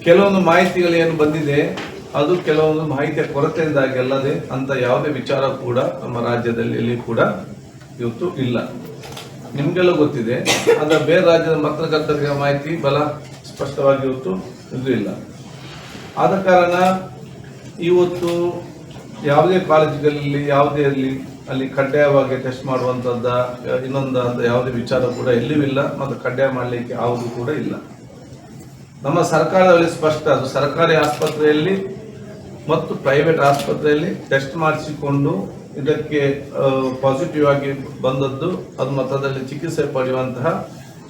ಕೆಲವೊಂದು ಮಾಹಿತಿಗಳು ಏನು ಬಂದಿದೆ ಅದು ಕೆಲವೊಂದು ಮಾಹಿತಿಯ ಕೊರತೆಯಿಂದಾಗಿ ಅಲ್ಲದೆ ಅಂತ ಯಾವುದೇ ವಿಚಾರ ಕೂಡ ನಮ್ಮ ರಾಜ್ಯದಲ್ಲಿ ಎಲ್ಲಿ ಕೂಡ ಇವತ್ತು ಇಲ್ಲ. ನಿಮಗೆಲ್ಲ ಗೊತ್ತಿದೆ, ಆದರೆ ಬೇರೆ ರಾಜ್ಯದ ಪತ್ರಕರ್ತರಿಗೆ ಮಾಹಿತಿ ಬಲ ಸ್ಪಷ್ಟವಾಗಿ ಇವತ್ತು ಇದು ಇಲ್ಲ. ಆದ ಕಾರಣ ಇವತ್ತು ಯಾವುದೇ ಕಾಲೇಜುಗಳಲ್ಲಿ ಯಾವುದೇ ಅಲ್ಲಿ ಕಡ್ಡಾಯವಾಗಿ ಟೆಸ್ಟ್ ಮಾಡುವಂಥದ್ದ ಇನ್ನೊಂದು ಅಂತ ಯಾವುದೇ ವಿಚಾರ ಕೂಡ ಎಲ್ಲಿಯೂ ಇಲ್ಲ ಮತ್ತು ಕಡ್ಡಾಯ ಮಾಡಲಿಕ್ಕೆ ಯಾವುದು ಕೂಡ ಇಲ್ಲ. ನಮ್ಮ ಸರ್ಕಾರದಲ್ಲಿ ಸ್ಪಷ್ಟ, ಅದು ಸರ್ಕಾರಿ ಆಸ್ಪತ್ರೆಯಲ್ಲಿ ಮತ್ತು ಪ್ರೈವೇಟ್ ಆಸ್ಪತ್ರೆಯಲ್ಲಿ ಟೆಸ್ಟ್ ಮಾಡಿಸಿಕೊಂಡು ಇದಕ್ಕೆ ಪಾಸಿಟಿವ್ ಆಗಿ ಬಂದದ್ದು ಅದು ಮತ್ತದಲ್ಲಿ ಚಿಕಿತ್ಸೆ ಪಡೆಯುವಂತಹ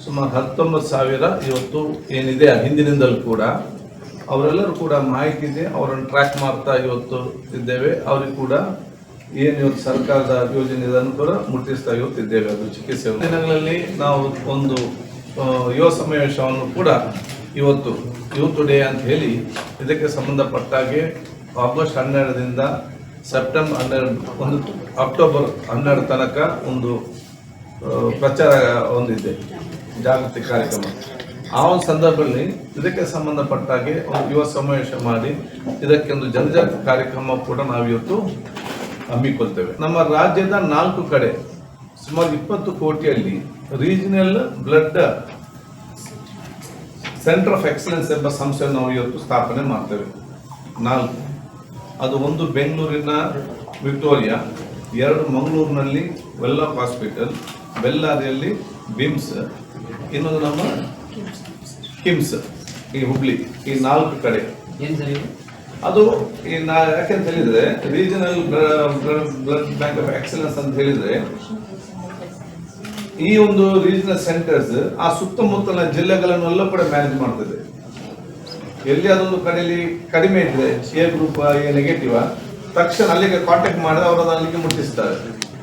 ಸುಮಾರು 19,000 ಇವತ್ತು ಏನಿದೆ ಹಿಂದಿನಿಂದಲೂ ಕೂಡ ಅವರೆಲ್ಲರೂ ಕೂಡ ಮಾಹಿತಿ ಇದೆ, ಅವರನ್ನು ಟ್ರ್ಯಾಕ್ ಮಾಡ್ತಾ ಇವತ್ತು ಇದ್ದೇವೆ. ಅವ್ರಿಗೆ ಕೂಡ ಏನು ಇವತ್ತು ಸರ್ಕಾರದ ಯೋಜನೆ ಇದನ್ನು ಕೂಡ ಮುಟ್ಟಿಸ್ತಾ ಇವತ್ತಿದ್ದೇವೆ. ಅದು ಚಿಕಿತ್ಸೆ ದಿನಗಳಲ್ಲಿ ನಾವು ಒಂದು ಯುವ ಸಮಾವೇಶವನ್ನು ಕೂಡ ಇವತ್ತು ಯೂತ್ ಡೇ ಅಂತ ಹೇಳಿ ಇದಕ್ಕೆ ಸಂಬಂಧಪಟ್ಟಾಗೆ ಆಗಸ್ಟ್ 12ರಿಂದ ಸೆಪ್ಟೆಂಬರ್ 12 ಅಕ್ಟೋಬರ್ 12 ತನಕ ಒಂದು ಪ್ರಚಾರ ಹೊಂದಿದೆ, ಜಾಗೃತಿ ಕಾರ್ಯಕ್ರಮ. ಆ ಒಂದು ಸಂದರ್ಭದಲ್ಲಿ ಇದಕ್ಕೆ ಸಂಬಂಧಪಟ್ಟಾಗೆ ಒಂದು ಯುವ ಸಮಾವೇಶ ಮಾಡಿ ಇದಕ್ಕೆ ಒಂದು ಜನಜಾಗೃತಿ ಕಾರ್ಯಕ್ರಮ ಕೂಡ ನಾವು ಇವತ್ತು ಹಮ್ಮಿಕೊಳ್ತೇವೆ. ನಮ್ಮ ರಾಜ್ಯದ 4 ಕಡೆ ಸುಮಾರು 20 ಕೋಟಿಯಲ್ಲಿ regional blood centre of excellence ಎಂಬ ಸಂಸ್ಥೆಯನ್ನು ನಾವು ಇವತ್ತು ಸ್ಥಾಪನೆ ಮಾಡ್ತೇವೆ. 4 ಅದು ಒಂದು ಬೆಂಗಳೂರಿನ ವಿಕ್ಟೋರಿಯಾ, 2 ಮಂಗಳೂರಿನಲ್ಲಿ ವೆಲ್ಲಾಕ್ ಹಾಸ್ಪಿಟಲ್, ಬೆಳ್ಳಾರಿಯಲ್ಲಿ ಬಿಮ್ಸ್, ಇನ್ನೊಂದು ನಮ್ಮ ಕಿಮ್ಸ್ ಈ ಹುಬ್ಳಿ. ಈ 4 ಕಡೆ ಅದು ಯಾಕೆಂತ ಹೇಳಿದ್ರೆ regional blood bank of excellence ಅಂತ ಹೇಳಿದ್ರೆ ಈ ಒಂದು ರೀಜನಲ್ ಸೆಂಟರ್ಸ್ ಆ ಸುತ್ತಮುತ್ತಲಿನ ಜಿಲ್ಲೆಗಳನ್ನೆಲ್ಲ ಕೂಡ ಮ್ಯಾನೇಜ್ ಮಾಡ್ತದೆ. ಎಲ್ಲಿ ಅದೊಂದು ಕಡೆಯಲ್ಲಿ ಕಡಿಮೆ ಇದ್ರೆ ಎ ಗ್ರೂಪ್ ಎ ನೆಗೆಟಿವ್ ತಕ್ಷಣ ಅಲ್ಲಿಗೆ ಕಾಂಟ್ಯಾಕ್ಟ್ ಮಾಡಿದ್ರೆ ಅವರು ಅಲ್ಲಿಗೆ ಮುಟ್ಟಿಸ್ತಾರೆ.